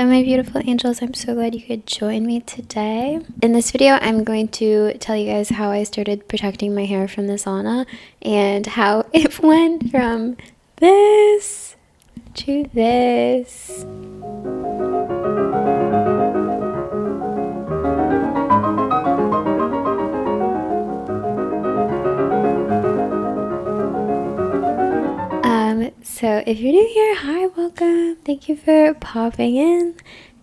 Hello my beautiful angels, I'm so glad you could join me today. In this video, I'm going to tell you guys how I started protecting my hair from the sauna and how it went from this to this. So if you're new here, hi, welcome. Thank you for popping in.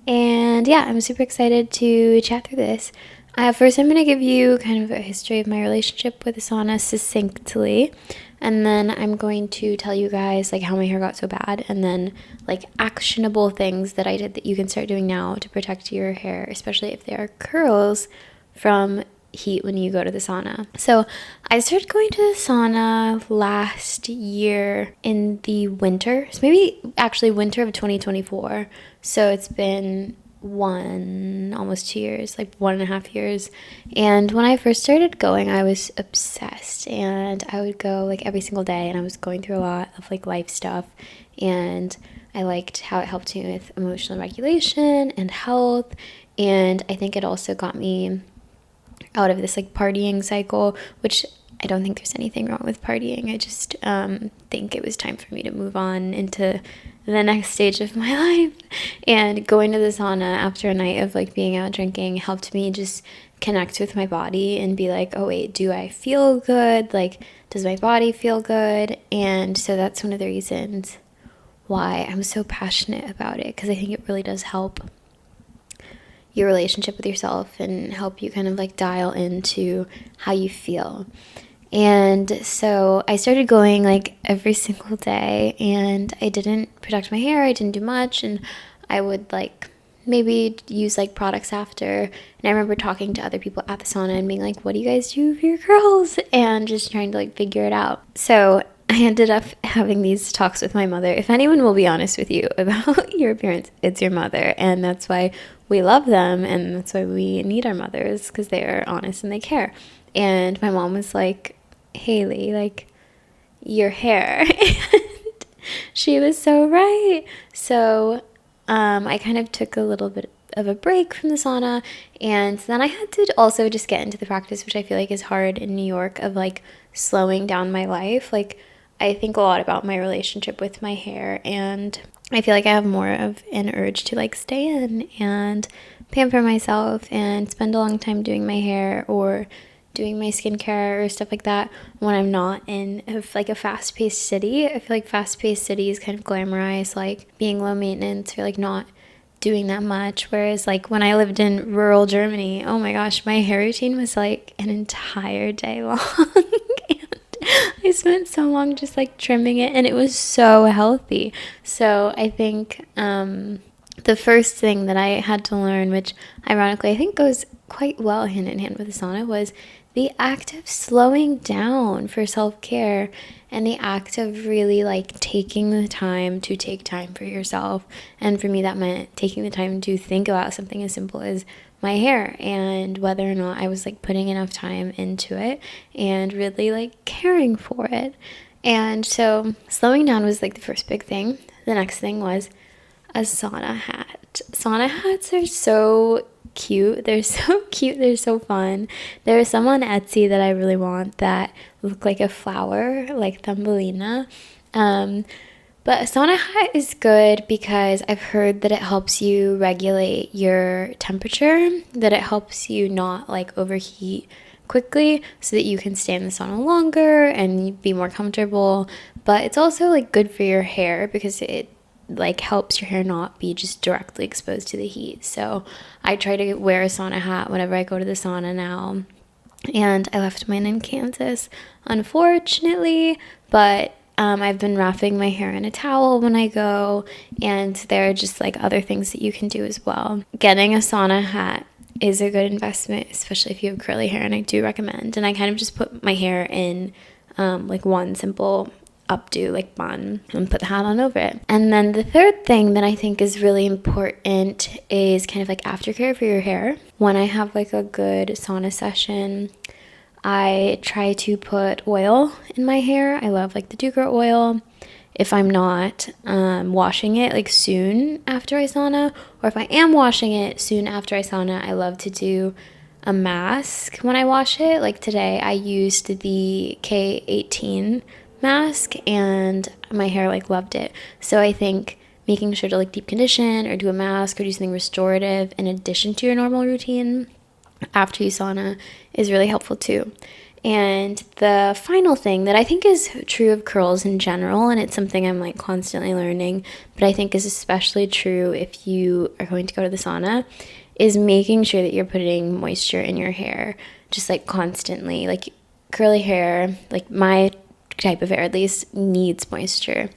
And yeah, I'm super excited to chat through this. First, I'm going to give you kind of a history of my relationship with the sauna succinctly. And then I'm going to tell you guys like how my hair got so bad and then like actionable things that I did that you can start doing now to protect your hair, especially if there are curls from heat when you go to the sauna. So I started going to the sauna last year in the winter, so maybe actually winter of 2024. So it's been almost 2 years, like 1.5 years. And when I first started going, I was obsessed, and I would go like every single day, and I was going through a lot of like life stuff, and I liked how it helped me with emotional regulation and health. And I think it also got me out of this like partying cycle, which I don't think there's anything wrong with partying. I just think it was time for me to move on into the next stage of my life. And going to the sauna after a night of like being out drinking helped me just connect with my body and be like, oh wait, do I feel good? Like, does my body feel good? And so that's one of the reasons why I'm so passionate about it, because I think it really does help your relationship with yourself and help you kind of like dial into how you feel. And so I started going like every single day, and I didn't protect my hair, I didn't do much, and I would like maybe use like products after. And I remember talking to other people at the sauna and being like, what do you guys do for your curls? And just trying to like figure it out. So I ended up having these talks with my mother. If anyone will be honest with you about your appearance, it's your mother. And that's why we love them, and that's why we need our mothers, because they are honest and they care. And my mom was like, Haley, like, your hair. And she was so right. So I kind of took a little bit of a break from the sauna, and then I had to also just get into the practice, which I feel like is hard in New York, of like slowing down my life. Like, I think a lot about my relationship with my hair, and I feel like I have more of an urge to like stay in and pamper myself and spend a long time doing my hair or doing my skincare or stuff like that when I'm not in like a fast-paced city. I feel like fast-paced cities kind of glamorize like being low maintenance or like not doing that much, whereas like when I lived in rural Germany, oh my gosh, my hair routine was like an entire day long. I spent so long just like trimming it, and it was so healthy. So I think the first thing that I had to learn, which ironically I think goes quite well hand in hand with the sauna, was the act of slowing down for self-care, and the act of really like taking the time to take time for yourself. And for me, that meant taking the time to think about something as simple as my hair and whether or not I was like putting enough time into it and really like caring for it. And so slowing down was like the first big thing. The next thing was a sauna hat. Sauna hats are so cute. They're so cute. They're so fun. There's some on Etsy that I really want that look like a flower, like Thumbelina. But a sauna hat is good because I've heard that it helps you regulate your temperature, that it helps you not like overheat quickly so that you can stay in the sauna longer and be more comfortable. But it's also like good for your hair because it like helps your hair not be just directly exposed to the heat. So I try to wear a sauna hat whenever I go to the sauna now. And I left mine in Kansas, unfortunately, but I've been wrapping my hair in a towel when I go, and there are just like other things that you can do as well. Getting a sauna hat is a good investment, especially if you have curly hair, and I do recommend. And I kind of just put my hair in like one simple updo, like bun, and put the hat on over it. And then the third thing that I think is really important is kind of like aftercare for your hair. When I have like a good sauna session, I try to put oil in my hair. I love like the Duger oil, if I'm not washing it like soon after I sauna, or if I am washing it soon after I sauna, I love to do a mask when I wash it. Like today I used the K18 mask and my hair like loved it. So I think making sure to like deep condition or do a mask or do something restorative in addition to your normal routine after you sauna is really helpful too. And the final thing that I think is true of curls in general, and it's something I'm like constantly learning, but I think is especially true if you are going to go to the sauna, is making sure that you're putting moisture in your hair just like constantly. Like curly hair, like my type of hair at least, needs moisture.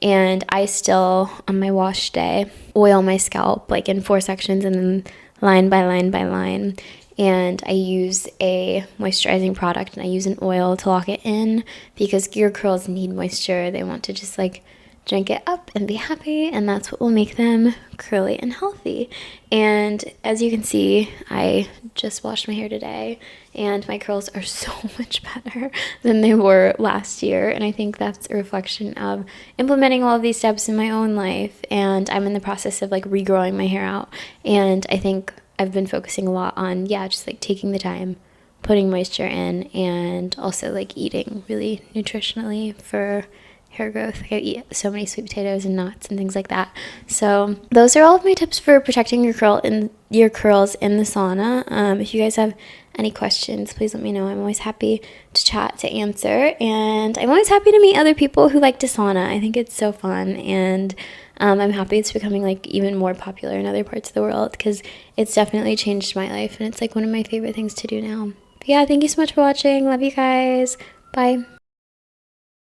And I still, on my wash day, oil my scalp like in 4 sections and then line by line by line. And I use a moisturizing product and I use an oil to lock it in because your curls need moisture. They want to just like drink it up and be happy, and that's what will make them curly and healthy. And as you can see, I just washed my hair today and my curls are so much better than they were last year, and I think that's a reflection of implementing all of these steps in my own life. And I'm in the process of like regrowing my hair out, and I think I've been focusing a lot on just like taking the time, putting moisture in, and also like eating really nutritionally for hair growth. Like I eat so many sweet potatoes and nuts and things like that. So those are all of my tips for protecting your curls in the sauna. If you guys have any questions, please let me know. I'm always happy to chat, to answer, and I'm always happy to meet other people who like to sauna. I think it's so fun, and I'm happy it's becoming like even more popular in other parts of the world because it's definitely changed my life and it's like one of my favorite things to do now. But yeah, thank you so much for watching. Love you guys. Bye.